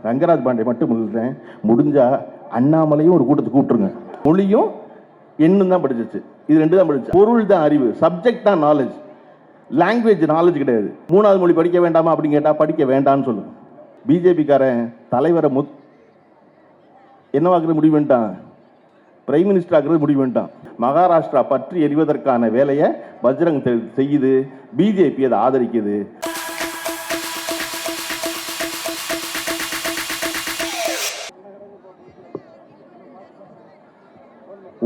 ரங்கராஜ் பாண்டே மட்டும் சொல்றேன், முடிஞ்சா அண்ணாமலையும் ஒரு கூட்டத்துக்கு கூப்பிட்டுருங்க. மொழியும் எண்ணும் தான் படிச்சிச்சு, இது ரெண்டு தான் படிச்சு. பொருள் தான் அறிவு, சப்ஜெக்ட் தான் நாலேஜ், லாங்குவேஜ் நாலேஜ் கிடையாது. மூணாவது மொழி படிக்க வேண்டாமா அப்படின்னு கேட்டா படிக்க வேண்டாம்னு சொல்லுங்க. பிஜேபிக்காரன் தலைவரை என்னவாக்குறது முடிவு பண்ணிட்டான், பிரைம் மினிஸ்டர் ஆக்குறது முடிவு பண்ணிட்டான். மகாராஷ்டிரா பற்றி எறிவதற்கான வேலையை பஜ்ரங் செய்யுது, பிஜேபி அதை ஆதரிக்குது.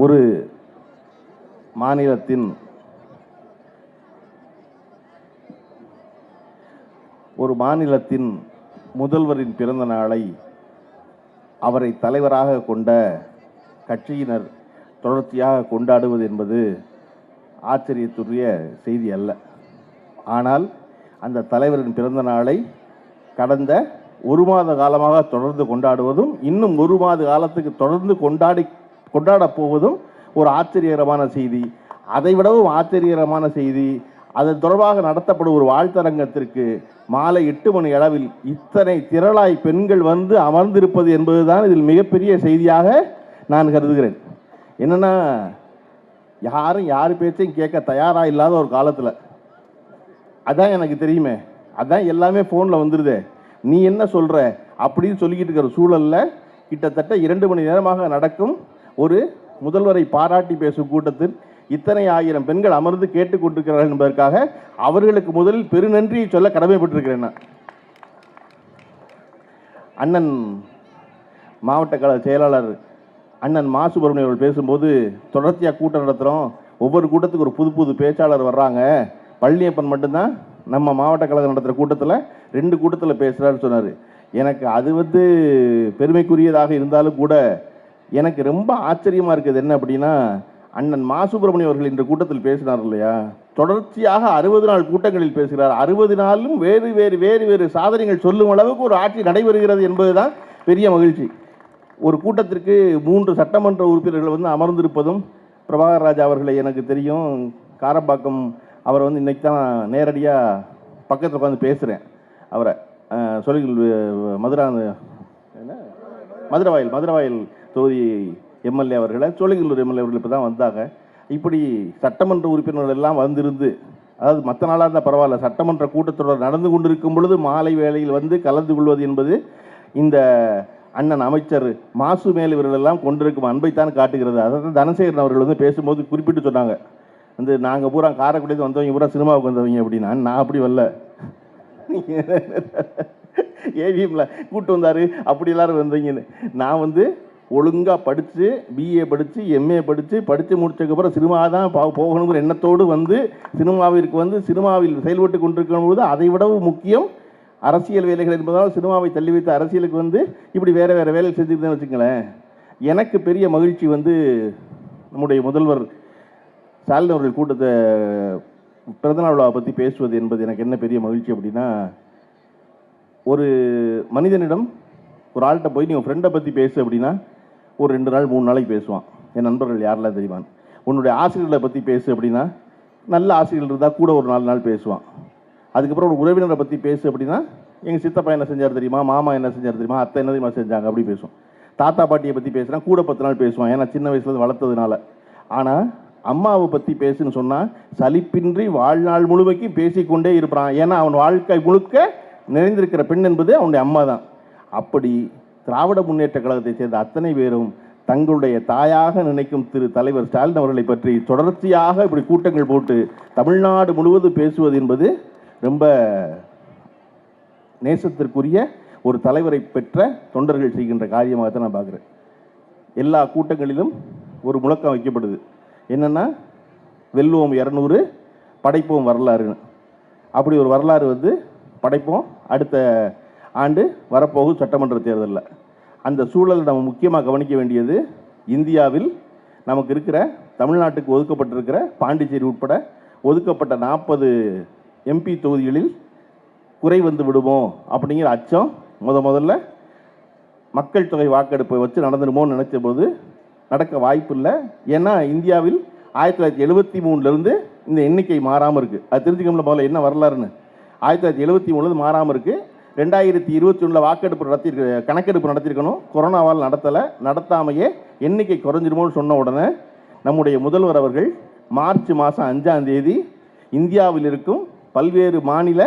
ஒரு மாநிலத்தின் முதல்வரின் பிறந்த நாளை அவரை தலைவராக கொண்ட கட்சியினர் தொடர்ச்சியாக கொண்டாடுவது என்பது ஆச்சரியத்துரிய செய்தி அல்ல. ஆனால் அந்த தலைவரின் பிறந்த நாளை கடந்த ஒரு மாத காலமாக தொடர்ந்து கொண்டாடுவதும், இன்னும் ஒரு மாத காலத்துக்கு தொடர்ந்து கொண்டாடப் போவதும் ஒரு ஆச்சரியகரமான செய்தி. அதைவிடவும் ஆச்சரியகரமான செய்தி, அதன் தொடர்பாக நடத்தப்படும் ஒரு வாழ்த்தரங்கத்திற்கு மாலை 8 மணி அளவில் இத்தனை திரளாய் பெண்கள் வந்து அமர்ந்திருப்பது என்பதுதான் இதில் மிகப்பெரிய செய்தியாக நான் கருதுகிறேன். என்னன்னா, யாரும் யார் பேச்சையும் கேட்க தயாராக இல்லாத ஒரு காலத்தில், அதான் எனக்கு தெரியுமே, அதான் எல்லாமே ஃபோனில் வந்துடுதே, நீ என்ன சொல்கிற அப்படின்னு சொல்லிக்கிட்டு இருக்கிற சூழலில் கிட்டத்தட்ட 2 மணி நேரமாக நடக்கும் ஒரு முதல்வரை பாராட்டி பேசும் கூட்டத்தில் இத்தனை ஆயிரம் பெண்கள் அமர்ந்து கேட்டுக்கொண்டிருக்கிறார்கள் என்பதற்காக அவர்களுக்கு முதலில் பெருநன்றியை சொல்ல கடமைப்பட்டிருக்கிறேன். அண்ணன் மாவட்ட கழக செயலாளர் அண்ணன் மா சுப்பிரமணியம் அவர்கள் பேசும்போது, தொடர்ச்சியாக கூட்டம் நடத்துகிறோம், ஒவ்வொரு கூட்டத்துக்கு ஒரு புது புது பேச்சாளர் வர்றாங்க, பழனியப்பன் மட்டும்தான் நம்ம மாவட்ட கழகம் நடத்துகிற கூட்டத்தில் 2 கூட்டத்தில் பேசுகிறாருன்னு சொன்னார். எனக்கு அது பெருமைக்குரியதாக இருந்தாலும் கூட எனக்கு ரொம்ப ஆச்சரியமாக இருக்குது. என்ன அப்படின்னா, அண்ணன் மா சுப்பிரமணியம் அவர்கள் இந்த கூட்டத்தில் பேசினார் இல்லையா, தொடர்ச்சியாக 60 நாள் கூட்டங்களில் பேசுகிறார். 60 நாளும் வேறு வேறு வேறு வேறு சாதனைகள் சொல்லும் அளவுக்கு ஒரு ஆட்சி நடைபெறுகிறது என்பதுதான் பெரிய மகிழ்ச்சி. ஒரு கூட்டத்திற்கு 3 சட்டமன்ற உறுப்பினர்கள் வந்து அமர்ந்திருப்பதும், பிரபாகர் ராஜா அவர்களை எனக்கு தெரியும், காரப்பாக்கம் அவரை வந்து இன்னைக்கு தான் நேரடியாக பக்கத்தில் உட்காந்து பேசுகிறேன். அவரை மதுரவாயில் தொகுதி எம்எல்ஏ அவர்களை, சோழிங்கநல்லூர் எம்எல்ஏ அவர்கள் இப்போ தான் வந்தாங்க. இப்படி சட்டமன்ற உறுப்பினர்கள் எல்லாம் வந்திருந்து, அதாவது மற்ற நாளாக இருந்தால் பரவாயில்ல, சட்டமன்ற கூட்டத்தொடர் நடந்து கொண்டிருக்கும் பொழுது மாலை வேளையில் வந்து கலந்து கொள்வது என்பது இந்த அண்ணன் அமைச்சர் மாசு மேல் இவர்கள் எல்லாம் கொண்டிருக்கும் அன்பைத்தான் காட்டுகிறது. அதாவது தனசேகரன் அவர்கள் வந்து பேசும்போது குறிப்பிட்டு சொன்னாங்க, வந்து நாங்கள் பூரா காரைக்குடியிலேருந்து வந்தவங்க பூரா சினிமாவுக்கு வந்தவங்க அப்படின்னா, நான் அப்படி வரல, ஏவிஎம்ல கூட்டு வந்தார் அப்படி எல்லாரும் வந்தீங்கன்னு. நான் வந்து ஒழுங்காக படித்து பிஏ படித்து எம்ஏ படித்து முடிச்சதுக்கப்புறம் சினிமா தான் போகணுங்கிற எண்ணத்தோடு வந்து சினிமாவிற்கு வந்து சினிமாவில் செயல்பட்டு கொண்டிருக்கும் போது அதை விடவும் முக்கியம் அரசியல் வேலைகள் என்பதால் சினிமாவை தள்ளி வைத்த அரசியலுக்கு வந்து இப்படி வேறு வேறு வேலைகள் செஞ்சுக்கிட்டேன்னு வச்சுங்களேன். எனக்கு பெரிய மகிழ்ச்சி வந்து நம்முடைய முதல்வர் ஸ்டாலின் அவர்கள் கூட்டத்தை பிறந்தநாள் விழாவை பற்றி பேசுவது என்பது எனக்கு என்ன பெரிய மகிழ்ச்சி அப்படின்னா, ஒரு மனிதனிடம் ஒரு ஆள்கிட்ட போய் நீ உன் ஃப்ரெண்டை பற்றி பேசு அப்படின்னா ஒரு 2 நாள் 3 நாளைக்கு பேசுவான். என் நண்பர்கள் யாரெல்லாம் தெரியுமான். உன்னுடைய ஆசிரியர்களை பற்றி பேசு அப்படின்னா, நல்ல ஆசிரியர்கள் இருந்தால் கூட ஒரு 4 நாள் பேசுவான். அதுக்கப்புறம் ஒரு உறவினரை பற்றி பேசு அப்படின்னா, எங்கள் சித்தப்பா என்ன செஞ்சார் தெரியுமா, மாமா என்ன செஞ்சார் தெரியுமா, அத்தை என்ன தெரியுமா செஞ்சாங்க அப்படி பேசுவோம். தாத்தா பாட்டியை பற்றி பேசுனா கூட 10 நாள் பேசுவான், ஏன்னா சின்ன வயசுலேருந்து வளர்த்ததுனால. ஆனால் அம்மாவை பற்றி பேசுன்னு சொன்னால் சலிப்பின்றி வாழ்நாள் முழுமைக்கும் பேசிக்கொண்டே இருப்பான், ஏன்னா அவன் வாழ்க்கை முழுக்க நிறைந்திருக்கிற பெண் என்பது அவனுடைய அம்மா தான். அப்படி திராவிட முன்னேற்ற கழகத்தை சேர்ந்த அத்தனை பேரும் தங்களுடைய தாயாக நினைக்கும் திரு தலைவர் ஸ்டாலின் அவர்களை பற்றி தொடர்ச்சியாக இப்படி கூட்டங்கள் போட்டு தமிழ்நாடு முழுவதும் பேசுவது என்பது ரொம்ப நேசத்திற்குரிய ஒரு தலைவரை பெற்ற தொண்டர்கள் செய்கின்ற காரியமாகத்தான் நான் பார்க்குறேன். எல்லா கூட்டங்களிலும் ஒரு முழக்கம் வைக்கப்படுது, என்னென்னா வெல்லுவோம் 200 படைப்போம் வரலாறுன்னு. அப்படி ஒரு வரலாறு வந்து படைப்போம் அடுத்த ஆண்டு வரப்போகும் சட்டமன்ற தேர்தலில். அந்த சூழலை நம்ம முக்கியமாக கவனிக்க வேண்டியது, இந்தியாவில் நமக்கு இருக்கிற தமிழ்நாட்டுக்கு ஒதுக்கப்பட்டிருக்கிற பாண்டிச்சேரி உட்பட ஒதுக்கப்பட்ட 40 எம்பி தொகுதிகளில் குறை வந்து விடுமோ அப்படிங்கிற அச்சம் முதல்ல மக்கள் தொகை வாக்கெடுப்பை வச்சு நடந்துடுமோன்னு நினச்ச போது நடக்க வாய்ப்பு இல்லை. ஏன்னா இந்தியாவில் 1973 இந்த எண்ணிக்கை மாறாமல் இருக்குது. அது தெரிஞ்சுக்கணும்ல முதல்ல என்ன வரலாறுன்னு. 1973 மாறாமல் இருக்குது. 2021 வாக்கெடுப்பு கணக்கெடுப்பு நடத்தியிருக்கணும். கொரோனாவால் நடத்தாமையே எண்ணிக்கை குறைஞ்சிருமோன்னு சொன்ன உடனே நம்முடைய முதல்வர் அவர்கள் மார்ச் மாதம் 5ஆம் தேதி இந்தியாவில் இருக்கும் பல்வேறு மாநில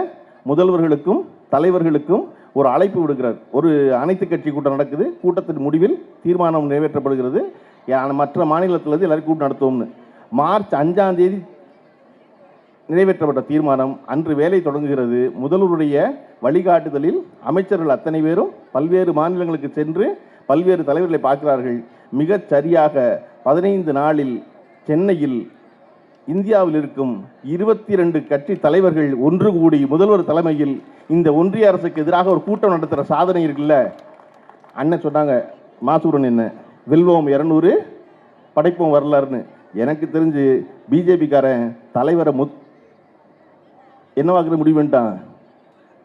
முதல்வர்களுக்கும் தலைவர்களுக்கும் ஒரு அழைப்பு விடுக்கிறார். ஒரு அனைத்து கட்சி கூட்டம் நடக்குது. கூட்டத்தின் முடிவில் தீர்மானம் நிறைவேற்றப்படுகிறது. மற்ற மாநிலத்திலிருந்து எல்லாரும் கூட்டம் நடத்துவோம்னு. மார்ச் 5ஆம் தேதி நிறைவேற்றப்பட்ட தீர்மானம் அன்று வேலை தொடங்குகிறது. முதல்வருடைய வழிகாட்டுதலில் அமைச்சர்கள் அத்தனை பேரும் பல்வேறு மாநிலங்களுக்கு சென்று பல்வேறு தலைவர்களை பார்க்கிறார்கள். மிகச் சரியாக 15 நாளில் சென்னையில் இந்தியாவில் இருக்கும் 22 கட்சி தலைவர்கள் ஒன்று கூடி முதல்வர் தலைமையில் இந்த ஒன்றிய அரசுக்கு எதிராக ஒரு கூட்டம் நடத்துகிற சாதனை இருக்குல்ல. அண்ணன் சொன்னாங்க, மாசூரன் என்ன வெல்வோம் 200 படைப்போம் வரலாறுன்னு. எனக்கு தெரிஞ்சு பிஜேபிக்காரன் தலைவரை என்னவாக்குறது முடிவு பண்ணிட்டான்,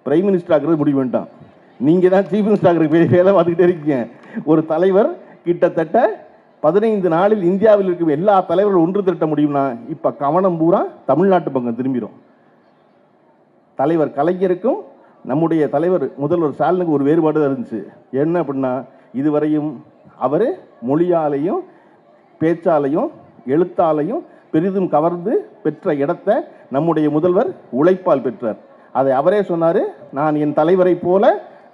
பிரைம் மினிஸ்டர் ஆக்குறது முடிவு பண்ணிட்டான். நீங்கள் தான் சீஃப் மினிஸ்டர் ஆகுறது வேலை பார்த்துக்கிட்டே இருக்கீங்க. ஒரு தலைவர் கிட்டத்தட்ட 15 நாளில் இந்தியாவில் இருக்கும் எல்லா தலைவர்களும் ஒன்று திரட்ட முடியும்னா இப்போ கவனம் பூரா தமிழ்நாட்டு பக்கம் திரும்பிடும். தலைவர் கலைஞருக்கும் நம்முடைய தலைவர் முதல்வர் ஸ்டாலினுக்கு ஒரு வேறுபாடு தான் இருந்துச்சு. என்ன அப்படின்னா, இதுவரையும் அவர் மொழியாலையும் பேச்சாலையும் எழுத்தாலையும் பெரிதும் கவர்ந்து பெற்ற இடத்தை நம்முடைய முதல்வர் உழைப்பால் பெற்றார். அதை அவரே சொன்னார், நான் என் தலைவரை போல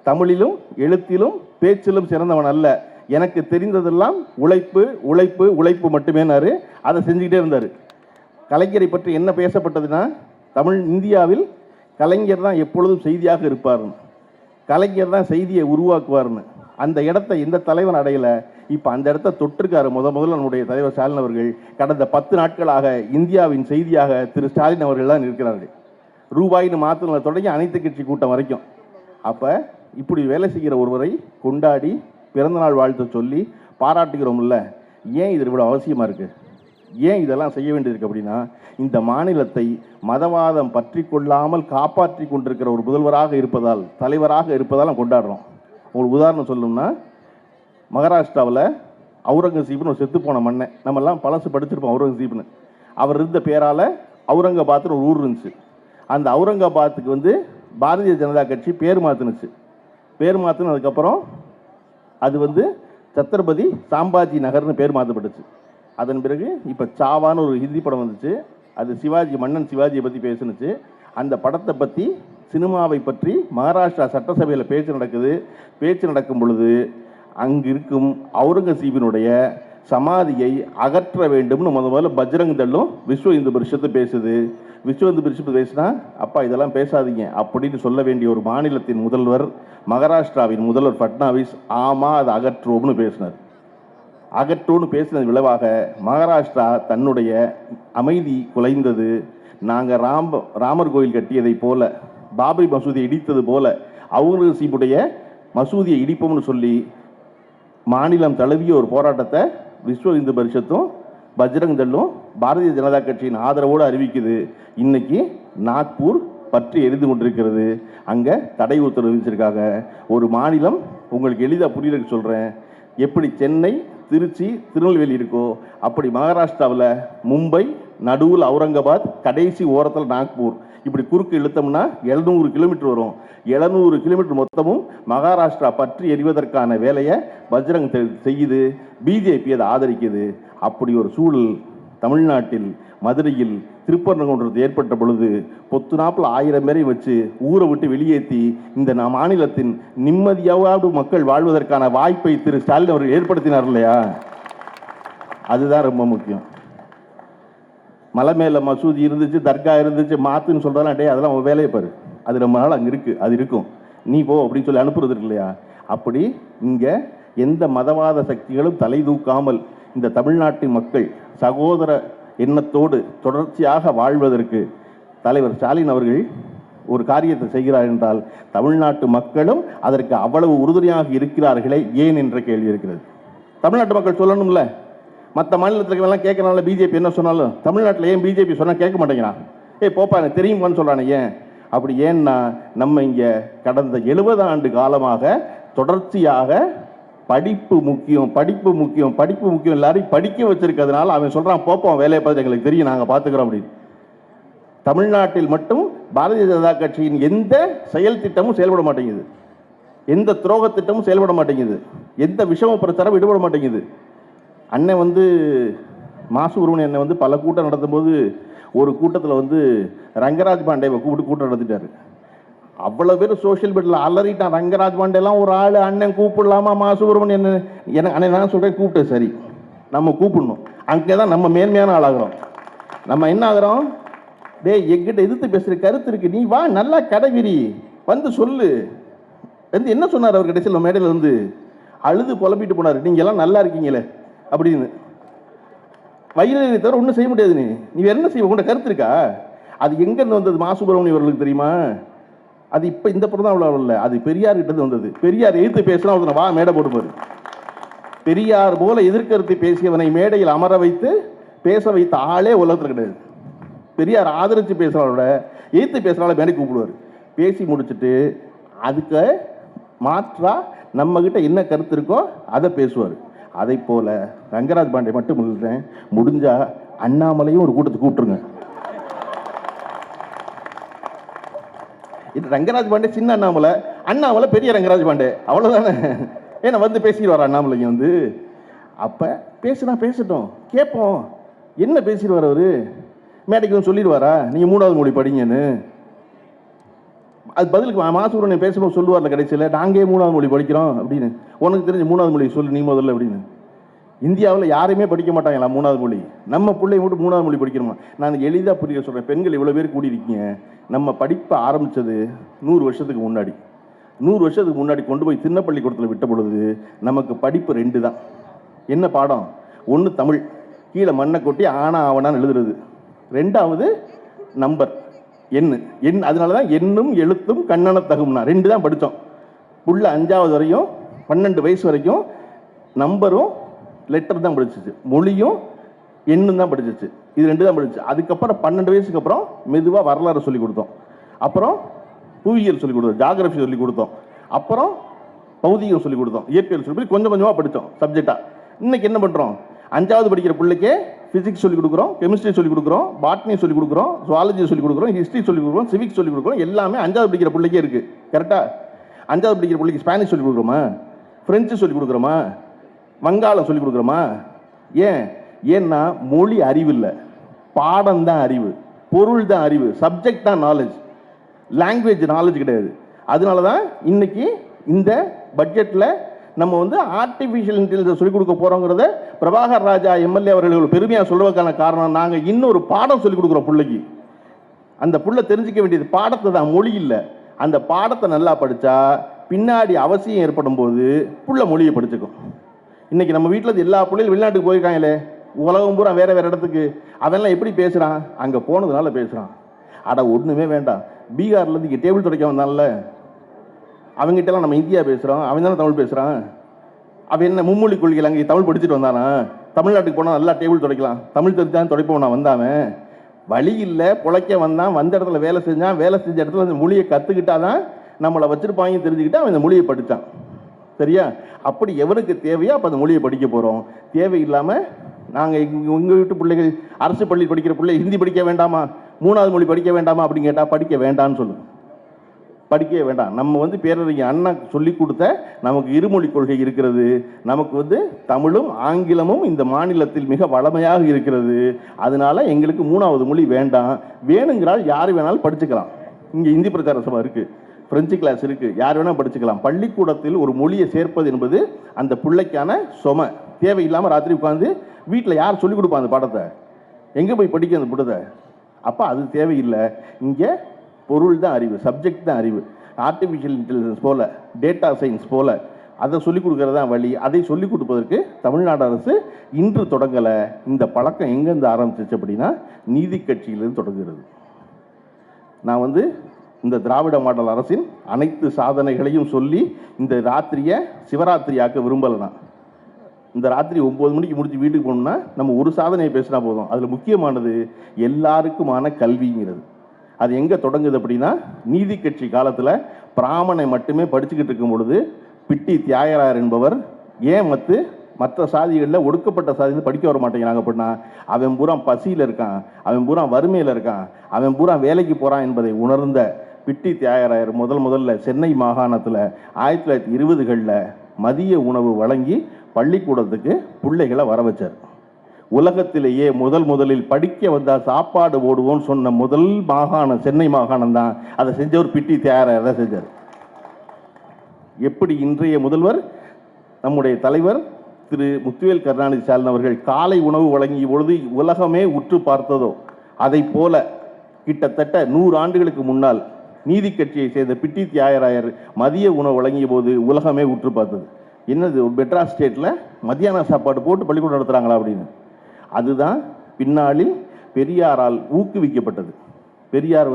தமிழிலும் எழுத்திலும் பேச்சிலும் சிறந்தவன் அல்ல, எனக்கு தெரிந்ததெல்லாம் உழைப்பு உழைப்பு உழைப்பு மட்டுமேனாரு. அதை செஞ்சுக்கிட்டே இருந்தார். கலைஞரை பற்றி என்ன பேசப்பட்டதுன்னா, இந்தியாவில் கலைஞர் தான் எப்பொழுதும் செய்தியாக இருப்பார், கலைஞர் தான் செய்தியை உருவாக்குவார்னு. அந்த இடத்தை எந்த தலைவன் அடையலை. இப்போ அந்த இடத்த தொட்டிருக்காரு முதல்ல நம்முடைய தலைவர் ஸ்டாலின் அவர்கள். கடந்த 10 நாட்களாக இந்தியாவின் செய்தியாக திரு ஸ்டாலின் அவர்கள் தான் இருக்கிறார்கள். ரூபாயின்னு மாற்றின தொடங்கி அனைத்து கட்சி கூட்டம் வரைக்கும். அப்போ இப்படி வேலை செய்கிற ஒருவரை கொண்டாடி பிறந்தநாள் வாழ்த்து சொல்லி பாராட்டுகிறோம்ல, ஏன் இது இவ்வளோ அவசியமாக இருக்குது, ஏன் இதெல்லாம் செய்ய வேண்டியிருக்கு அப்படின்னா, இந்த மாநிலத்தை மதவாதம் பற்றி கொள்ளாமல் காப்பாற்றி கொண்டிருக்கிற ஒரு முதல்வராக இருப்பதால், தலைவராக இருப்பதால் கொண்டாடுறோம். உங்களுக்கு உதாரணம் சொல்லணும்னா, மகாராஷ்டிராவில் அவுரங்கசீப்னு ஒரு செத்து போன மண்ணை நம்மெல்லாம் பழசு படிச்சிருப்போம். அவுரங்கசீப்னு அவர் இருந்த பேரால் அவுரங்காபாத்னு ஒரு ஊர் இருந்துச்சு. அந்த அவுரங்காபாத்துக்கு பாரதிய ஜனதா கட்சி பேர் மாற்றினுச்சு. பேர் மாற்றினதுக்கப்புறம் அது சத்ரபதி சாம்பாஜி நகர்னு பேர் மாற்றப்பட்டுச்சு. அதன் பிறகு இப்போ சாவான்னு ஒரு ஹிந்தி படம் வந்துச்சு. அது சிவாஜி, மன்னன் சிவாஜியை பற்றி பேசுனுச்சு. அந்த படத்தை பற்றி, சினிமாவை பற்றி மகாராஷ்டிரா சட்டசபையில் பேச்சு நடக்கும் பொழுது அங்கு இருக்கும் அவுரங்கசீபினுடைய சமாதியை அகற்ற வேண்டும்னு முதல்ல பஜ்ரங் தள்ளும் விஸ்வ இந்து பரிஷத்து பேசுது. விஸ்வ இந்து பரிஷத்து பேசினா, அப்பா இதெல்லாம் பேசாதீங்க அப்படின்னு சொல்ல வேண்டிய ஒரு மாநிலத்தின் முதல்வர், மகாராஷ்டிராவின் முதல்வர் ஃபட்னாவிஸ், ஆமாம் அதை அகற்றுவோம்னு பேசினார். அகற்றோன்னு பேசினது விளைவாக மகாராஷ்டிரா தன்னுடைய அமைதி குலைந்தது. நாங்கள் ராமர் கோயில் கட்டியதை போல, பாபரி மசூதியை இடித்தது போல அவுரங்கசீபுடைய மசூதியை இடிப்போம்னு சொல்லி மாநிலம் தழுவிய ஒரு போராட்டத்தை விஸ்வ இந்து பரிஷத்தும் பஜ்ரங் தள்ளும் பாரதிய ஜனதா கட்சியின் ஆதரவோடு அறிவிக்குது. இன்னைக்கு நாக்பூர் பற்றி எரிந்து கொண்டிருக்கிறது. அங்கே தடை உத்தரவு விதிச்சிருக்காங்க. ஒரு மாநிலம், உங்களுக்கு எளிதாக புரியறதுக்கு சொல்கிறேன், எப்படி சென்னை, திருச்சி, திருநெல்வேலி இருக்கோ அப்படி மகாராஷ்டிராவில் மும்பை, நடுவில் அவுரங்காபாத், கடைசி ஓரத்தில் நாக்பூர், இப்படி குறுக்கு இழுத்தோம்னா 700 கிலோமீட்டர் வரும். 700 கிலோமீட்டர் மொத்தமும் மகாராஷ்டிரா பற்றி எரிவதற்கான வேலையை பஜ்ரங் செய்யுது. பிஜேபி அதை ஆதரிக்குது. அப்படி ஒரு சூழல் தமிழ்நாட்டில் மதுரையில் திருப்பரங்குன்றத்தில் ஏற்பட்ட பொழுது பொத்து நாப்பில் 1000 பேரை வச்சு ஊரை விட்டு வெளியேற்றி இந்த மாநிலத்தின் நிம்மதியாவது மக்கள் வாழ்வதற்கான வாய்ப்பை திரு ஸ்டாலின் அவர்கள் ஏற்படுத்தினார் இல்லையா? அதுதான் ரொம்ப முக்கியம். மலை மேலே மசூதி இருந்துச்சு, தர்கா இருந்துச்சு, மாத்துன்னு சொல்கிறதெல்லாம் டே அதெல்லாம் உன் வேலையை பாரு, அது ரொம்ப நாள் அங்கே இருக்குது, அது இருக்கும், நீ போ அப்படின்னு சொல்லி அனுப்புறது இருக்கு இல்லையா? அப்படி இங்கே எந்த மதவாத சக்திகளும் தலை தூக்காமல் இந்த தமிழ்நாட்டின் மக்கள் சகோதர எண்ணத்தோடு தொடர்ச்சியாக வாழ்வதற்கு தலைவர் ஸ்டாலின் அவர்கள் ஒரு காரியத்தை செய்கிறார் என்றால், தமிழ்நாட்டு மக்களும் அதற்கு அவ்வளவு உறுதுணையாக இருக்கிறார்களே ஏன் என்ற கேள்வி இருக்கிறது. தமிழ்நாட்டு மக்கள் சொல்லணும்ல, மற்ற மாநிலத்தில் எல்லாம் கேட்கறனால பிஜேபி என்ன சொன்னாலும் தமிழ்நாட்டில் ஏன் பிஜேபி சொன்னால் கேட்க மாட்டேங்கிறான். போப்பா எனக்கு தெரியுமான்னு சொல்கிறானே ஏன்? அப்படி ஏன்னா நம்ம இங்கே கடந்த 70 ஆண்டு காலமாக தொடர்ச்சியாக படிப்பு முக்கியம், படிப்பு முக்கியம், படிப்பு முக்கியம், எல்லாரையும் படிக்க வச்சிருக்கிறதுனால அவன் சொல்கிறான், போப்போம் வேலையை பார்த்து எங்களுக்கு தெரியும், நாங்கள் பார்த்துக்கிறோம் அப்படின்னு. தமிழ்நாட்டில் மட்டும் பாரதிய ஜனதா கட்சியின் எந்த செயல் திட்டமும் செயல்பட மாட்டேங்குது, எந்த துரோக திட்டமும் செயல்பட மாட்டேங்குது, எந்த விஷம பிரச்சாரம் ஈடுபட மாட்டேங்குது. அண்ணன் வந்து மாசுபுரமணி அண்ணன் வந்து பல கூட்டம் நடத்தும் போது ஒரு கூட்டத்தில் ரங்கராஜ் பாண்டேவை கூப்பிட்டு கூட்டம் நடத்திட்டாரு. அவ்வளோ பேர் சோஷியல் மீடியாவில் அலறிட்டான். ரங்கராஜ் பாண்டேலாம் ஒரு ஆள், அண்ணன் கூப்பிடலாமா மாசுபுரமணி என்ன எனக்கு அண்ணன் நான் சொல்கிறேன் கூப்பிட்டேன், சரி நம்ம கூப்பிடணும். அங்கே தான் நம்ம மேன்மையான ஆளாகிறோம். நம்ம என்ன ஆகிறோம், டே எங்கிட்ட எதிர்த்து பேசுகிற கருத்து இருக்கு, நீ வா நல்லா கடைவிரி வந்து சொல்லு. என்ன சொன்னார் அவர் கடைசியில் மேடையில் அழுது புலம்பிட்டு போனார், நீங்கள் எல்லாம் நல்லா இருக்கீங்களே அப்படின்னு. வயிறு தவிர ஒன்றும் செய்ய முடியாது. நீ வேற என்ன செய்ய, உங்கள்கிட்ட கருத்து இருக்கா? அது எங்கேருந்து வந்தது மாசுபுரமணி அவர்களுக்கு தெரியுமா? அது இப்போ இந்த படம் தான் அவ்வளோ இல்லை, அது பெரியார் கிட்டது வந்தது. பெரியார் எதிர்த்து பேசினா அவனை வா மேடை போடுவார். பெரியார் போல எதிர்கருத்து பேசியவனை மேடையில் அமர வைத்து பேச வைத்த ஆளே உலகத்தில் கிடையாது. பெரியார் ஆதரித்து பேசுகிறவரோட எதிர்த்து பேசுகிறால மேடை கூப்பிடுவார். பேசி முடிச்சுட்டு அதுக்கு மாற்றா நம்மக்கிட்ட என்ன கருத்து இருக்கோ அதை பேசுவார். அதை போல ரங்கராஜ் பாண்டே மட்டும் இல்லைன்னு முடிஞ்சா அண்ணாமலையும் ஒரு கூட்டத்துக்கு கூப்பிட்டுருங்க. இது ரங்கராஜ் பாண்டே சின்ன அண்ணாமலை, அண்ணாமலை பெரிய ரங்கராஜ் பாண்டே, அவ்வளோதானே. ஏன்னா பேசிட்டு வர அண்ணாமலைங்க அப்போ பேசுனா பேசட்டும், கேட்போம். என்ன பேசிடுவார் அவர்? மேடைக்கு சொல்லிடுவாரா நீங்கள் 3வது மொழி படிங்கன்னு? அது பதிலுக்கு மாசுபுரமணி பேசும்போது சொல்லுவார்ல கடைசியில், நாங்கே 3வது மொழி படிக்கிறோம் அப்படின்னு. உனக்கு தெரிஞ்ச 3வது மொழி சொல்லு நீ முதல்ல அப்படின்னு. இந்தியாவில் யாருமே படிக்க மாட்டாங்களா 3வது மொழி? நம்ம பிள்ளை மட்டும் 3வது மொழி படிக்கணுமா? நான் எளிதாக புரிய சொல்கிறேன். பெண்கள் இவ்வளோ பேர் கூடியிருக்கீங்க. நம்ம படிப்பை ஆரம்பித்தது 100 வருஷத்துக்கு முன்னாடி. 100 வருஷத்துக்கு முன்னாடி கொண்டு போய் சின்ன பள்ளிக்கூடத்தில் விட்ட பொழுது நமக்கு படிப்பு 2 தான். என்ன பாடம்? ஒன்று தமிழ், கீழே மண்ணை கொட்டி ஆனா ஆவனான்னு எழுதுறது. 2வது நம்பர் எண். அதனால தான் எண்ணும் எழுத்தும் கண்ணன தகும்னா 2 தான் படித்தோம். புள்ள 5வது வரையும் 12 வயசு வரைக்கும் நம்பரும் லெட்டர் தான் படிச்சிச்சு, மொழியும் எண்ணும் தான் படிச்சிச்சு. இது 2 தான் படிச்சு. அதுக்கப்புறம் 12 வயசுக்கு அப்புறம் மெதுவாக வரலாறு சொல்லி கொடுத்தோம். அப்புறம் புவியியல் சொல்லி கொடுத்தோம், ஜாகிரபி சொல்லி கொடுத்தோம், அப்புறம் பௌதிகம் சொல்லி கொடுத்தோம், இயற்பியல் சொல்லி கொஞ்சம் கொஞ்சமாக படித்தோம் சப்ஜெக்டாக. இன்னைக்கு என்ன பண்ணுறோம்? 5வது படிக்கிற பிள்ளைக்கே ஃபிசிக்ஸ் சொல்லிக் கொடுக்குறோம், கெமிஸ்ட்ரி சொல்லிக் கொடுக்குறோம், பாட்னி சொல்லிக் கொடுக்குறோம், ஜுவாலஜி சொல்லிக் கொடுக்குறோம், ஹிஸ்ட்ரி சொல்லிக் கொடுக்குறோம், சிவிக்ஸ் சொல்லிக் கொடுக்குறோம். எல்லாமே 5வது படிக்கிற பிள்ளைக்கே இருக்குது. கரெக்டாக 5வது படிக்கிற பிள்ளைக்கு ஸ்பானிஷ் சொல்லிக் கொடுக்குறோமா, ஃப்ரெஞ்சு சொல்லிக் கொடுக்குறோமா, வங்காளம் சொல்லிக் கொடுக்குறோமா? ஏன்னா மொழி அறிவு இல்லை, பாடம் தான் அறிவு, பொருள் தான் அறிவு, சப்ஜெக்ட் தான் நாலேஜ், லாங்குவேஜ் நாலேஜ் கிடையாது. அதனால தான் இன்னைக்கு இந்த பட்ஜெட்டில் நம்ம ஆர்டிஃபிஷியல் இன்டெலிஜென்ஸ் சொல்லிக் கொடுக்க போகிறோங்கிறத பிரபாகர் ராஜா எம்எல்ஏ அவர்கள் பெருமையாக சொல்வதற்கான காரணம், நாங்கள் இன்னொரு பாடம் சொல்லிக் கொடுக்குறோம் பிள்ளைக்கு. அந்த புள்ள தெரிஞ்சிக்க வேண்டியது பாடத்தை தான், மொழி இல்லை. அந்த பாடத்தை நல்லா படித்தா பின்னாடி அவசியம் ஏற்படும் போது புள்ள மொழியை படிச்சுக்கும். இன்னைக்கு நம்ம வீட்டில் எல்லா பிள்ளைகளும் வெளிநாட்டுக்கு போயிருக்காங்களே, உலகம் பூரா வேற வேற இடத்துக்கு, அவெல்லாம் எப்படி பேசுகிறான்? அங்கே போனதுனால பேசுகிறான். அட ஒன்றுமே வேண்டாம், பீகார்லேருந்து இங்கே டேபிள் துடைக்க வந்தான்ல, அவங்ககிட்டலாம் நம்ம இந்தியா பேசுகிறோம், அவன் தானே தமிழ் பேசுகிறான். அவன் என்ன மும்மொழி கொள்கையில் அங்கே தமிழ் படிச்சுட்டு வந்தானா? தமிழ்நாட்டுக்கு போனால் நல்லா டேபிள் துடைக்கலாம், தமிழ் தெரிஞ்சான் துடைப்போம். நான் வந்தாவன் வழி இல்லை, பிழைக்க வந்தான், வந்த இடத்துல வேலை செஞ்சான், வேலை செஞ்ச இடத்துல அந்த மொழியை கற்றுக்கிட்டாதான் நம்மளை வச்சிருப்பாங்க தெரிஞ்சுக்கிட்டா அவன் இந்த மொழியை படித்தான். சரியா? அப்படி எவனுக்கு தேவையோ அப்போ அந்த மொழியை படிக்க போகிறோம். தேவையில்லாமல் நாங்கள் உங்கள் வீட்டு பிள்ளைகள் அரசு பள்ளி படிக்கிற பிள்ளை ஹிந்தி படிக்க வேண்டாமா, 3வது மொழி படிக்க வேண்டாமா அப்படின்னு கேட்டால் படிக்க வேண்டான்னு சொல்லுங்கள். படிக்கவே வேண்டாம். நம்ம பேரறிஞர் அண்ணா சொல்லி கொடுத்த நமக்கு இருமொழி கொள்கை இருக்கிறது. நமக்கு தமிழும் ஆங்கிலமும் இந்த மாநிலத்தில் மிக வளமையாக இருக்கிறது. அதனால எங்களுக்கு 3வது மொழி வேண்டாம். வேணுங்கிறால் யார் வேணாலும் படிச்சுக்கலாம். இங்கே இந்தி பிரச்சார சபை இருக்குது, பிரெஞ்சு கிளாஸ் இருக்குது, யார் வேணால் படிச்சுக்கலாம். பள்ளிக்கூடத்தில் ஒரு மொழியை சேர்ப்பது என்பது அந்த பிள்ளைக்கான சுமை. தேவையில்லாமல் ராத்திரி உட்காந்து வீட்டில் யார் சொல்லிக் கொடுப்பா அந்த பாடத்தை? எங்கே போய் படிக்க அந்த புட்டத்தை? அப்போ அது தேவையில்லை. இங்கே பொருள் தான் அறிவு, சப்ஜெக்ட் தான் அறிவு. ஆர்டிஃபிஷியல் இன்டெலிஜென்ஸ் போல, டேட்டா சயின்ஸ் போல அதை சொல்லிக் கொடுக்கறது தான் வழி. அதை சொல்லிக் கொடுப்பதற்கு தமிழ்நாடு அரசு இன்று தொடங்கலை. இந்த பழக்கம் எங்கேருந்து ஆரம்பிச்சிச்சு அப்படின்னா நீதி கட்சியிலிருந்து தொடங்குகிறது. நான் இந்த திராவிட மாடல் அரசின் அனைத்து சாதனைகளையும் சொல்லி இந்த ராத்திரியை சிவராத்திரியாக்க விரும்பலை. நான் இந்த ராத்திரி 9 மணிக்கு முடிச்சு வீட்டுக்கு போகணும்னா நம்ம ஒரு சாதனையை பேசினா போதும். அதில் முக்கியமானது எல்லாருக்குமான கல்விங்கிறது. அது எங்கே தொடங்குது அப்படின்னா நீதி கட்சி காலத்தில் பிராமணனை மட்டுமே படிச்சுக்கிட்டு இருக்கும் பொழுது பிட்டி தியாகராயர் என்பவர் ஏன் மற்ற சாதிகளில் ஒடுக்கப்பட்ட சாதி படிக்க வர மாட்டேங்கிறாங்க அப்படின்னா அவன் பூரா பசியில் இருக்கான், அவன் பூரா வறுமையில் இருக்கான், அவன் பூரா வேலைக்கு போகிறான் என்பதை உணர்ந்த பிட்டி தியாகராயர் முதல்ல சென்னை மாகாணத்தில் 1920களில் மதிய உணவு வழங்கி பள்ளிக்கூடத்துக்கு பிள்ளைகளை வர வச்சார். உலகத்திலேயே முதலில் படிக்க வந்தால் சாப்பாடு போடுவோன்னு சொன்ன முதல் மாகாணம் சென்னை மாகாணம் தான். அதை செஞ்சவர் பிட்டி தியாகராயர் தான் செஞ்சார். எப்படி இன்றைய முதல்வர் நம்முடைய தலைவர் திரு முத்துவேல் கருணாநிதி ஸ்டாலின் அவர்கள் காலை உணவு வழங்கிய பொழுது உலகமே உற்று பார்த்ததோ அதை போல கிட்டத்தட்ட 100 ஆண்டுகளுக்கு முன்னால் நீதி கட்சியை சேர்ந்த பிட்டி தியாகராயர் மதிய உணவு வழங்கிய போது உலகமே உற்று பார்த்தது. என்னது மெட்ராஸ் ஸ்டேட்டில் மத்தியான சாப்பாடு போட்டு பள்ளிக்கூடம் நடத்துகிறாங்களா அப்படின்னு. அதுதான் பின்னாளில் பெரியாரால் ஊக்குவிக்கப்பட்டது. பெரியார்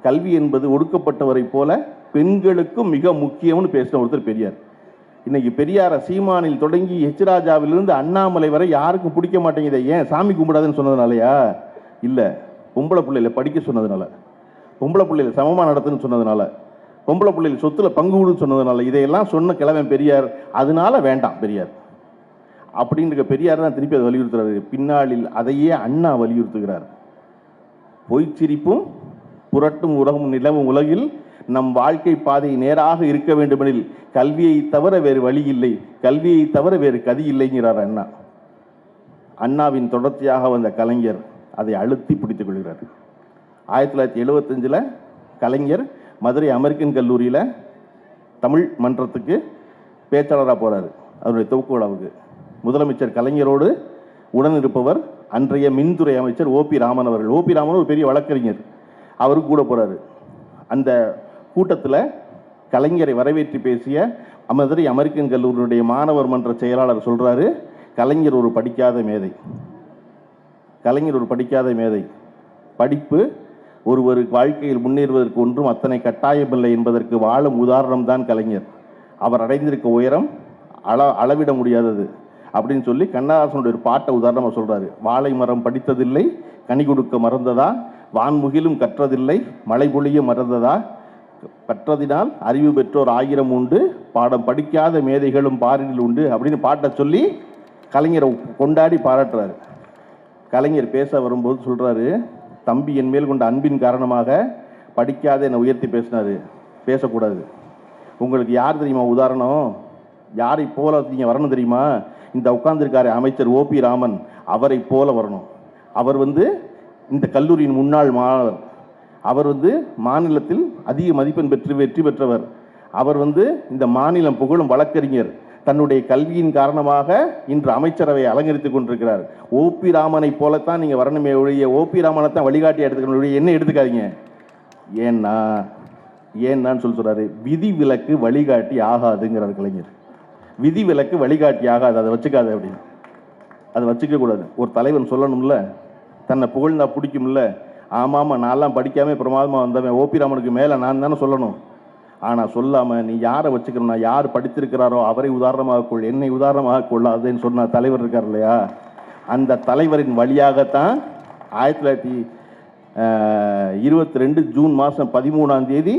கல்வி என்பது ஒடுக்கப்பட்டவரை போல பெண்களுக்கும் மிக முக்கியம்னு பேசின ஒருத்தர் பெரியார். இன்னைக்கு பெரியார சீமானில் தொடங்கி ராஜாவிலிருந்து அண்ணாமலை வரை யாருக்கும் பிடிக்க மாட்டேங்குது. ஏன்? சாமி கும்பிடாதுன்னு சொன்னதுனாலயா? இல்லை, பொம்பளை பிள்ளைகளை படிக்க சொன்னதுனால, பொம்பளை பிள்ளைகளை சமமாக நடத்துன்னு சொன்னதுனால, பொம்பளை பிள்ளைகள் சொத்துல பங்கு விடுன்னு சொன்னதுனால, இதையெல்லாம் சொன்ன கிழவன் பெரியார். அதனால வேண்டாம் பெரியார் அப்படின்ற பெரியார் தான் திருப்பி அதை வலியுறுத்துறாரு. பின்னாளில் அதையே அண்ணா வலியுறுத்துகிறார். பொய்ச்சிரிப்பும் புரட்டும் உலகம் நிலவும் உலகில் நம் வாழ்க்கை பாதை நேராக இருக்க வேண்டுமெனில் கல்வியை தவிர வேறு வழி இல்லை, கல்வியை தவிர வேறு கதி இல்லைங்கிறார் அண்ணா. அண்ணாவின் தொடர்ச்சியாக வந்த கலைஞர் அதை அழுத்தி பிடித்துக் கொள்கிறார். 1975 கலைஞர் மதுரை அமெரிக்கன் கல்லூரியில் தமிழ் மன்றத்துக்கு பேச்சாளராக போகிறார். அவருடைய துவக்க விழாவுக்கு முதலமைச்சர் கலைஞரோடு உடன் இருப்பவர் அன்றைய மின்துறை அமைச்சர் ஓபி ராமன் அவர்கள். ஓபி ராமன் ஒரு பெரிய வழக்கறிஞர், அவரு கூட போகிறாரு. அந்த கூட்டத்தில் கலைஞரை வரவேற்று பேசிய மதுரை அமெரிக்கன் கல்லூரியுடைய மாணவர் மன்ற செயலாளர் சொல்கிறாரு, கலைஞர் ஒரு படிக்காத மேதை, கலைஞர் ஒரு படிக்காத மேதை, படிப்பு ஒருவர் வாழ்க்கையில் முன்னேறுவதற்கு ஒன்றும் அத்தனை கட்டாயமில்லை என்பதற்கு வாழும் உதாரணம் தான் கலைஞர். அவர் அடைந்திருக்க உயரம் அளவிட முடியாதது அப்படின்னு சொல்லி கண்ணதாசனுடைய ஒரு பாட்டை உதாரணமாக சொல்கிறாரு. வாழை மரம் படித்ததில்லை, கனி கொடுக்க மறந்ததா, வான்முகிலும் கற்றதில்லை, மழை பொழிய மறந்ததா, கற்றதினால் அறிவு பெற்றோர் 1000 உண்டு, பாடம் படிக்காத மேதைகளும் பாரில் உண்டு அப்படின்னு பாட்டை சொல்லி கலைஞரை கொண்டாடி பாராட்டுறாரு. கலைஞர் பேச வரும்போது சொல்கிறாரு, தம்பி என் மேல் கொண்ட அன்பின் காரணமாக படிக்காத என்னை உயர்த்தி பேசினாரு, பேசக்கூடாது. உங்களுக்கு யார் தெரியுமா உதாரணம்? யாரை போல நீங்கள் வரணும் தெரியுமா? இந்த உட்கார்ந்திருக்காரு அமைச்சர் ஓபி ராமன், அவரை போல வரணும். அவர் இந்த கல்லூரியின் முன்னாள் மாணவர், அவர் மாநிலத்தில் அதிக மதிப்பெண் பெற்று வெற்றி பெற்றவர், அவர் இந்த மாநிலம் புகழும் வழக்கறிஞர், தன்னுடைய கல்வியின் காரணமாக இன்று அமைச்சரவை அலங்கரித்துக் கொண்டிருக்கிறார். ஓபி ராமனை போலத்தான் நீங்கள் வரணுமே ஒழிய ஓபி ராமனை தான் வழிகாட்டி எடுத்துக்கணும், என்ன எடுத்துக்காதீங்க. ஏன்னான்னு சொல்றாரு, விதி விலக்கு வழிகாட்டி ஆகாதுங்கிறார் கலைஞர். விதி விலக்கு வழிகாட்டி ஆகாது, அதை வச்சுக்காது அப்படின்னு. அதை வச்சுக்க கூடாது. ஒரு தலைவன் சொல்லணும்ல, தன்னை புகழ்ந்தா பிடிக்கும்ல, ஆமாம் நான்லாம் படிக்காம பிரமாதமாக வந்தவன் ஓபி ராமனுக்கு மேலே நான் தானே சொல்லணும். ஆனால் சொல்லாமல் நீ யாரை வச்சுக்கணும்னா, யார் படித்திருக்கிறாரோ அவரை உதாரணமாக கொள், என்னை உதாரணமாக கொள்ளாதுன்னு சொன்ன தலைவர் இருக்கார் இல்லையா, அந்த தலைவரின் வழியாகத்தான் 1922 ஜூன் மாதம் 13ஆம் தேதி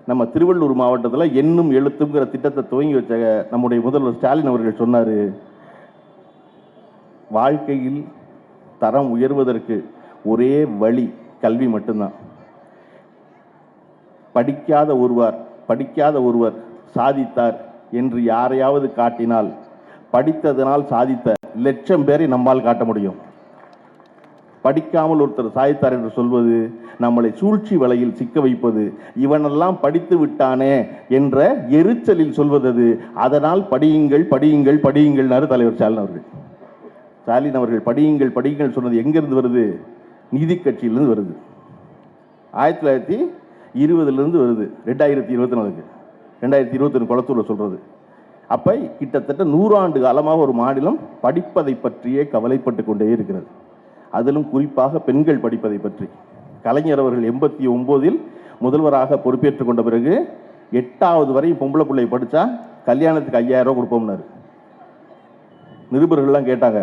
நம்ம திருவள்ளூர் மாவட்டத்தில் எண்ணும் எழுத்துங்கிற திட்டத்தை துவங்கி வச்ச நம்முடைய முதல்வர் ஸ்டாலின் அவர்கள் சொன்னார், வாழ்க்கையில் தரம் உயர்வதற்கு ஒரே வழி கல்வி மட்டும்தான். படிக்காத ஒருவர் சாதித்தார் என்று யாரையாவது காட்டினால், படித்ததனால் சாதித்த 1,00,000 பேரை நம்மால் காட்ட முடியும். படிக்காமல் ஒருத்தர் சாதித்தார் என்று சொல்வது நம்மளை சூழ்ச்சி வலையில் சிக்க வைப்பது. இவனெல்லாம் படித்து விட்டானே என்ற எரிச்சலில் சொல்வது. அதனால் படியுங்கள் படியுங்கள் படியுங்கள் தலைவர் ஸ்டாலின் அவர்கள். ஸ்டாலின் அவர்கள் படியுங்கள் படியுங்கள் சொன்னது எங்கிருந்து வருது? நீதி கட்சியிலிருந்து வருது. 1920 வருது, 2024 2021 குளத்தூரில் சொல்றது. அப்ப கிட்டத்தட்ட 100 ஆண்டு காலமாக ஒரு மாநிலம் படிப்பதை பற்றியே கவலைப்பட்டு கொண்டே இருக்கிறது. அதிலும் குறிப்பாக பெண்கள் படிப்பதை பற்றி. கலைஞர் அவர்கள் 89 முதல்வராக பொறுப்பேற்றுக் கொண்ட பிறகு 8வது வரை பொம்பளை பிள்ளை படித்தா கல்யாணத்துக்கு 5000 ரூபா கொடுப்போம்னாரு. நிருபர்கள்லாம் கேட்டாங்க,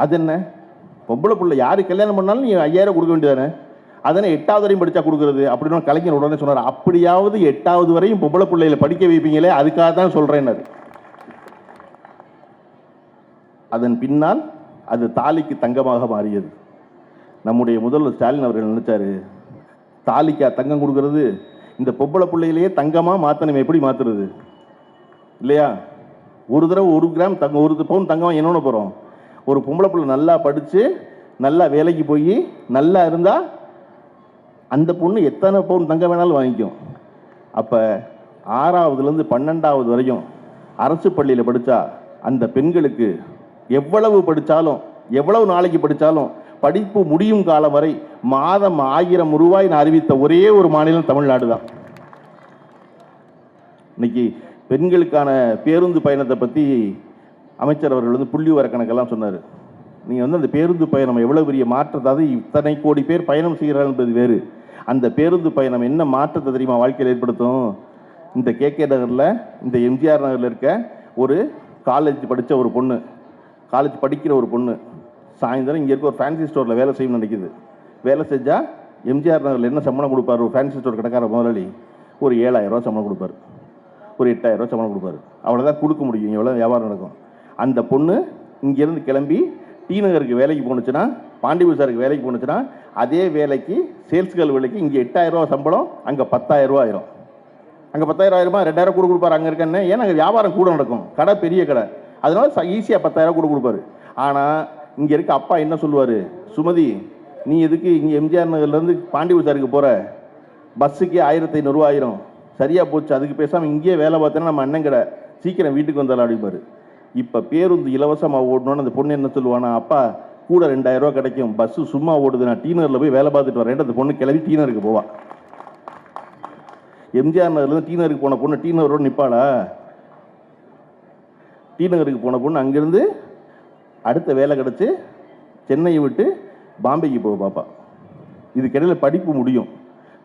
அது என்ன பொம்பளை பிள்ளை யாரு கல்யாணம் பண்ணாலும் நீ 5000 கொடுக்க வேண்டியதானே, அதனை 8வது வரையும் படித்தா கொடுக்குறது அப்படின்னு கலைஞர் உடனே சொன்னார். அப்படியாவது 8வது வரையும் பொம்பளை பிள்ளைகளை படிக்க வைப்பீங்களே, அதுக்காக தான் சொல்கிறேன்னாரு. அதன் பின்னால் அது தாலிக்கு தங்கமாக மாறியது. நம்முடைய முதல்வர் ஸ்டாலின் அவர்கள் நினைச்சாரு, தாலிக்கா தங்கம் கொடுக்கறது, இந்த பொம்பளை பிள்ளையிலேயே தங்கமாக மாற்றணும், எப்படி மாற்றுறது இல்லையா? ஒரு தடவை 1 கிராம் தங்கம், 1 பவுன் தங்கம் என்னென்ன போகிறோம்? ஒரு பொம்பளை பிள்ளை நல்லா படித்து நல்லா வேலைக்கு போய் நல்லா இருந்தால் அந்த பொண்ணு எத்தனை பவுன் தங்கம் வேணாலும் வாங்கிக்கும். அப்போ 6வதுலேருந்து 12வது வரையும் அரசு பள்ளியில் படித்தா அந்த பெண்களுக்கு எவ்வளவு படித்தாலும், எவ்வளவு நாளைக்கு படித்தாலும், படிப்பு முடியும் காலம் வரை மாதம் 1000 ரூபாய் அறிவித்த ஒரே ஒரு மாநிலம் தமிழ்நாடு தான். இன்னைக்கு பெண்களுக்கான பேருந்து பயணத்தை பற்றி அமைச்சர் அவர்கள் புள்ளி வர கணக்கெல்லாம் சொன்னார். நீங்கள் அந்த பேருந்து பயணம் எவ்வளோ பெரிய மாற்றத்தை, அது இத்தனை கோடி பேர் பயணம் செய்கிறார்கள் என்பது வேறு. அந்த பேருந்து பயணம் என்ன மாற்றத்தை தெரியுமா வாழ்க்கையில் ஏற்படுத்தும்? இந்த KK நகரில், இந்த MGR நகரில் இருக்க ஒரு காலேஜ் படித்த ஒரு பொண்ணு, காலேஜ் படிக்கிற ஒரு பொண்ணு சாயந்தரம் இங்கே இருக்க ஒரு ஃபேன்சி ஸ்டோரில் வேலை செய்யணும்னு நினைக்கிது. வேலை செஞ்சால் MGR நகரில் என்ன சம்பளம் கொடுப்பார்? ஒரு ஃபேன்சி ஸ்டோர் கடைக்கார முதலாளி ஒரு 7000 ரூபா சம்பளம் கொடுப்பார், ஒரு 8000 ரூபா சம்பளம் கொடுப்பார். அவ்வளோதான் கொடுக்க முடியும், எவ்வளோ வியாபாரம் நடக்கும். அந்த பொண்ணு இங்கேருந்து கிளம்பி டி நகருக்கு வேலைக்கு போணுச்சுன்னா, பாண்டி பஜாருக்கு வேலைக்கு போணுச்சுன்னா, அதே வேலைக்கு சேல்ஸ் கேர்ள் வேலைக்கு இங்கே 8000 ரூபா சம்பளம், அங்கே 10000 ரூபா ஆயிரும். அங்கே 10000 ஆயிரமா, 2000 கூட கொடுப்பாரு அங்கே இருக்கன்னு. ஏன்னா அங்கே வியாபாரம் கூட நடக்கும், கடை பெரிய கடை, அதனால ஈஸியாக 10000 கூட கொடுப்பாரு. ஆனால் இங்கே இருக்க அப்பா என்ன சொல்லுவார்? சுமதி, நீ எதுக்கு இங்கே MGR நகர்லேருந்து பாண்டி பஜாருக்கு போகிற? பஸ்ஸுக்கே 1500 ரூபா ஆயிரும், சரியாக போச்சு, அதுக்கு பேசாமல் இங்கேயே வேலை பார்த்தேன்னா நம்ம அண்ணன் கடை, சீக்கிரம் வீட்டுக்கு வந்தாலும் அப்படிப்பாரு. இப்போ பேருந்து இலவசமாக ஓடணும்னு அந்த பொண்ணு என்ன சொல்லுவானா, அப்பா கூட 2000 ரூபா கிடைக்கும், பஸ்ஸு சும்மா ஓடுது, நான் டி நகரில் போய் வேலை பார்த்துட்டு வரேன். அந்த பொண்ணு கிளம்பி டி நகருக்கு போவா. MGR நகர்லேருந்து டி நகருக்கு போன பொண்ணு டி நகரோடு நிற்பாளா? டி நகருக்கு போன பொண்ணு அங்கேருந்து அடுத்த வேலை கிடச்சி சென்னையை விட்டு பாம்பேக்கு போக பாப்பா. இதுக்கிடையில் படிப்பு முடியும்,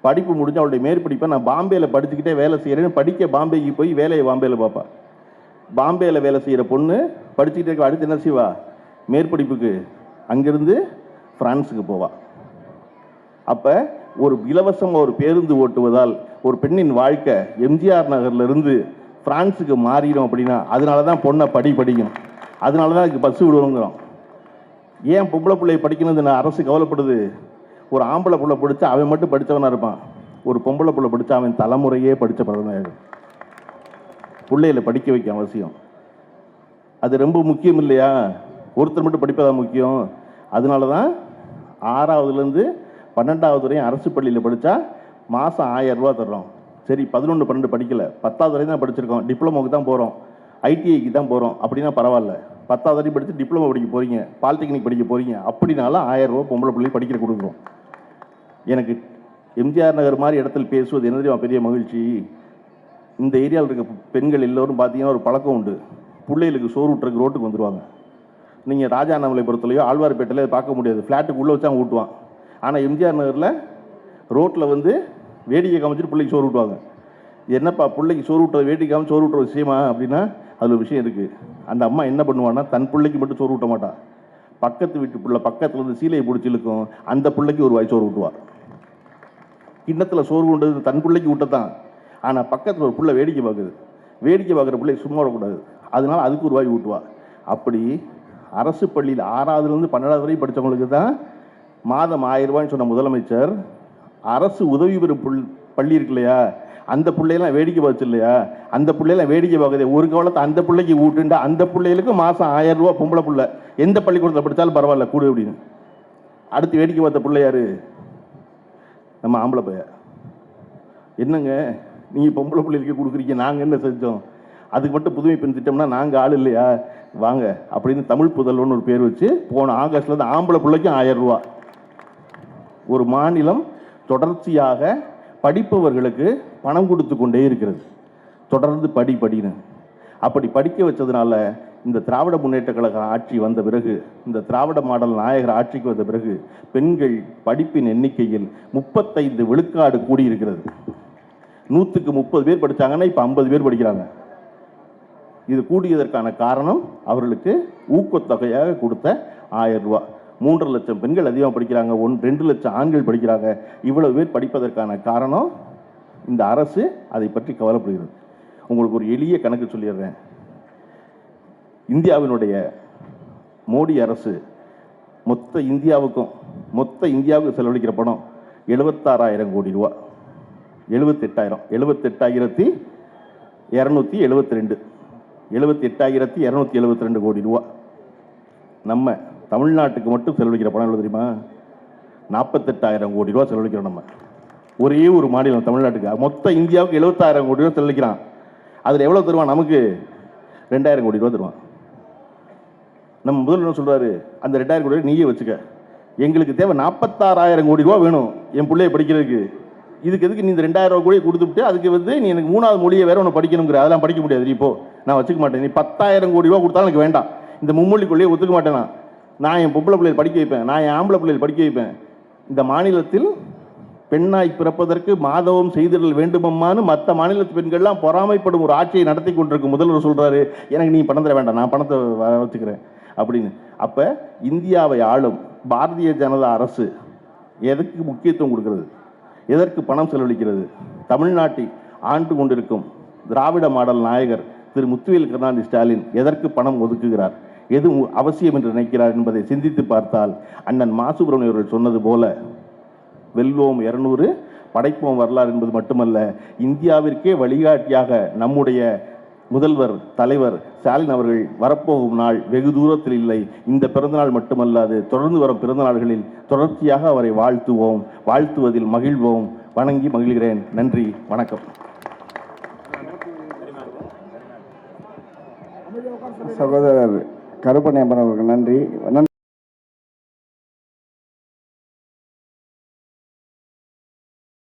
படிப்பு முடிஞ்சு அவளுடைய மேற்படிப்பை நான் பாம்பேயில் படிச்சுக்கிட்டே வேலை செய்கிறேன்னு படிக்க பாம்பேக்கு போய் வேலையை பாம்பேயில் பார்ப்பா. பாம்பேயில் வேலை செய்கிற பொண்ணு படிச்சுக்கிட்டே இருக்க, அடுத்து என்ன செய்வா? மேற்படிப்புக்கு அங்கேருந்து ஃப்ரான்ஸுக்கு போவா. அப்போ ஒரு இலவசமாக ஒரு பேருந்து ஓட்டுவதால் ஒரு பெண்ணின் வாழ்க்கை MGR நகர்லேருந்து ஃப்ரான்ஸுக்கு மாறிடும். அப்படின்னா அதனால தான் பொண்ணை படிக்கணும், அதனால தான் அதுக்கு பஸ்ஸு விடுவோங்கிறோம். ஏன் பொம்பளை பிள்ளையை படிக்கணும்னு அரசு கவலைப்படுது? ஒரு ஆம்பளை பிள்ளை படித்தா அவன் மட்டும் படித்தவனாக இருப்பான், ஒரு பொம்பளை பிள்ளை படித்தா அவன் தலைமுறையே படித்த பழமையாகும். பிள்ளைகளை படிக்க வைக்க அவசியம், அது ரொம்ப முக்கியம் இல்லையா? ஒருத்தர் மட்டும் படிப்பதான் முக்கியம். அதனால தான் 6வதுலேருந்து 12வது வரையும் அரசு பள்ளியில் படித்தா மாதம் 1000 ரூபா தர்றோம். சரி 11, 12 படிக்கலை, 10வது வரையும் தான் படிச்சிருக்கோம், டிப்ளமோக்கு தான் போகிறோம், ITIக்கு தான் போகிறோம் அப்படின்னா பரவாயில்ல. 10வது வரையும் படித்து டிப்ளமோ படிக்க போகிறீங்க, பாலிடெக்னிக் படிக்க போகிறீங்க அப்படின்னாலும் 1000 ரூபா பொம்பளை பிள்ளை படிக்கிற கொடுக்குறோம். எனக்கு MGR நகர் மாதிரி இடத்துல பேசுவது என்ன தெரியுமா பெரிய மகிழ்ச்சி? இந்த ஏரியாவில் இருக்க பெண்கள் எல்லோரும் பார்த்தீங்கன்னா ஒரு பழக்கம் உண்டு, பிள்ளைகளுக்கு சோறு ஊட்டுறதுக்கு ரோட்டுக்கு வந்துடுவாங்க. நீங்கள் ராஜாண்ணாமலைபுரத்துலையோ ஆழ்வார்பேட்டையிலையோ பார்க்க முடியாது, ஃப்ளாட்டுக்கு உள்ளே வச்சா ஊட்டுவான். ஆனால் MGR நகரில் ரோட்டில் வேடிக்கை காமிச்சிட்டு பிள்ளைக்கு சோறு ஊட்டுவாங்க. என்னப்பா பிள்ளைக்கு சோறு ஊட்டுறது, வேடிக்கை காமிச்சு சோறு ஊட்டுற விஷயமா அப்படின்னா அதில் ஒரு விஷயம் இருக்குது. அந்த அம்மா என்ன பண்ணுவான்னா, தன் பிள்ளைக்கு மட்டும் சோறு ஊட்ட மாட்டான், பக்கத்து வீட்டு பிள்ளை பக்கத்தில் சீலையை பிடிச்சி இழுக்கும், அந்த பிள்ளைக்கு ஒரு வாய் சோறு ஊட்டுவார். கிண்ணத்தில் சோறு ஊட்டுறது தன் பிள்ளைக்கு ஊட்டத்தான், ஆனால் பக்கத்தில் ஒரு பிள்ளை வேடிக்கை பார்க்குது, வேடிக்கை பார்க்குற பிள்ளை சும்மா விடக்கூடாது, அதனால் அதுக்கு ஒரு வாய் ஊட்டுவா. அப்படி அரசு பள்ளியில் 6வதுலேருந்து 12வது வரையும் படித்தவங்களுக்கு தான் மாதம் 1000 ரூபாய்ன்னு சொன்ன முதலமைச்சர், அரசு உதவி பெறும் பள்ளி இருக்கு இல்லையா, அந்த பிள்ளையெல்லாம் வேடிக்கை பார்த்து இல்லையா, அந்த பிள்ளையெல்லாம் வேடிக்கை பார்க்குது, ஒரு கவலத்தை அந்த பிள்ளைக்கு ஊட்டுண்டா அந்த பிள்ளைகளுக்கு மாதம் 1000 ரூபா பொம்பளை பிள்ளை எந்த பள்ளிக்கூடத்தில் படித்தாலும் பரவாயில்ல கூடு அப்படின்னு. அடுத்து வேடிக்கை பார்த்த பிள்ளை யாரு? நம்ம ஆம்பளை பைய. என்னங்க நீங்கள் பொம்பளை பிள்ளைகளுக்கு கொடுக்குறீங்க, நாங்கள் என்ன செஞ்சோம்? அதுக்கு மட்டும் புதுமை பெண் திட்டம்னா நாங்கள் ஆள் இல்லையா, வாங்க அப்படின்னு தமிழ் புதல்வன் ஒரு பேர் வச்சு போன ஆகஸ்ட்லேருந்து ஆம்பளை பிள்ளைக்கும் 1000 ரூபா. ஒரு மாநிலம் தொடர்ச்சியாக படிப்பவர்களுக்கு பணம் கொடுத்து கொண்டே இருக்கிறது, தொடர்ந்து படின்னு. அப்படி படிக்க வச்சதுனால இந்த திராவிட முன்னேற்ற கழக ஆட்சி வந்த பிறகு, இந்த திராவிட மாடல் நாயகர் ஆட்சிக்கு வந்த பிறகு பெண்கள் படிப்பின் எண்ணிக்கையில் 35 விழுக்காடு கூடியிருக்கிறது. 100க்கு 30 பேர் படித்தாங்கன்னா இப்போ 50 பேர் படிக்கிறாங்க. இது கூடியதற்கான காரணம் அவர்களுக்கு ஊக்கத்தொகையாக கொடுத்த 1000 ரூபா. 3.5 லட்சம் பெண்கள் அதிகமாக படிக்கிறாங்க, 2 லட்சம் ஆண்கள் படிக்கிறாங்க. இவ்வளவு பேர் படிப்பதற்கான காரணம் இந்த அரசு அதை பற்றி கவலைப்படுகிறது. உங்களுக்கு ஒரு எளிய கணக்கு சொல்லிடுறேன். இந்தியாவினுடைய மோடி அரசு மொத்த இந்தியாவுக்கு செலவழிக்கிற பணம் 76,000 கோடி ரூபா. 78,272 கோடி ரூபா. நம்ம தமிழ்நாட்டுக்கு மட்டும் செலவழிக்கிற பணம் எவ்வளோ தெரியுமா? 48,000 கோடி ரூபா செலவழிக்கிறோம் நம்ம. ஒரே ஒரு மாநிலம் தமிழ்நாட்டுக்கு. மொத்த இந்தியாவுக்கு 76,000 கோடி ரூபா செலவழிக்கிறான். அதில் எவ்வளோ தருவான்? நமக்கு 2,000 கோடி ரூபா தருவான். நம்ம முதல்வர் என்ன சொல்கிறாரு? அந்த 2,000 கோடி ரூபா நீயே வச்சுக்க, எங்களுக்கு தேவை 46,000 கோடி ரூபா வேணும் என் பிள்ளைய படிக்கிறதுக்கு. இதுக்கு எதுக்கு நீ இந்த 2,000 கோடியை கொடுத்துட்டு அதுக்கு வந்து நீ எனக்கு 3வது மொழியை வேற ஒன்று படிக்கணுங்கிற? அதெல்லாம் படிக்க முடியாது. நீ இப்போ நான் வச்சுக்க மாட்டேன். நீ 10,000 கோடி ரூபா கொடுத்தாலும் எனக்கு வேண்டாம். இந்த மும்மொழி கொள்ளையை ஒத்துக்க மாட்டேன். நான் என் பொம்பளை பிள்ளைகள் படிக்க வைப்பேன், நான் என் ஆம்பளை பிள்ளைகள் படிக்க வைப்பேன். இந்த மாநிலத்தில் பெண்ணாய் பிறப்பதற்கு மாதவம் செய்திடல் வேண்டுமம்மான்னு மற்ற மாநிலத்து பெண்கள்லாம் பொறாமைப்படும் ஒரு ஆட்சியை நடத்தி கொண்டிருக்கும் முதல்வர் சொல்கிறாரு, எனக்கு நீ பணம் தர வேண்டாம், நான் பணத்தை வச்சுக்கிறேன் அப்படின்னு. அப்போ இந்தியாவை ஆளும் பாரதிய ஜனதா அரசு எதற்கு முக்கியத்துவம் கொடுக்கிறது? எதற்கு பணம் செலவழிக்கிறது? தமிழ்நாட்டை ஆண்டு கொண்டிருக்கும் திராவிட மாடல் நாயகர் திரு முத்துவேல் கருணாநிதி ஸ்டாலின் எதற்கு பணம் ஒதுக்குகிறார்? எது அவசியம் என்று நினைக்கிறார் என்பதை சிந்தித்து பார்த்தால் அண்ணன் மா சுப்பிரமணியம் அவர்கள் சொன்னது போல வெல்வோம் 200 படைப்போம் வரலாறு என்பது மட்டுமல்ல, இந்தியாவிற்கே வழிகாட்டியாக நம்முடைய முதல்வர் தலைவர் ஸ்டாலின் அவர்கள் வரப்போகும் நாள் வெகு தூரத்தில் இல்லை. இந்த பிறந்தநாள் மட்டுமல்லாது தொடர்ந்து வரும் பிறந்த நாள்களில் தொடர்ச்சியாக அவரை வாழ்த்துவோம், வாழ்த்துவதில் மகிழ்வோம். வணங்கி மகிழ்கிறேன். நன்றி, வணக்கம். சகோதரர் கருப்பண்ண அவர்களுக்கு நன்றி.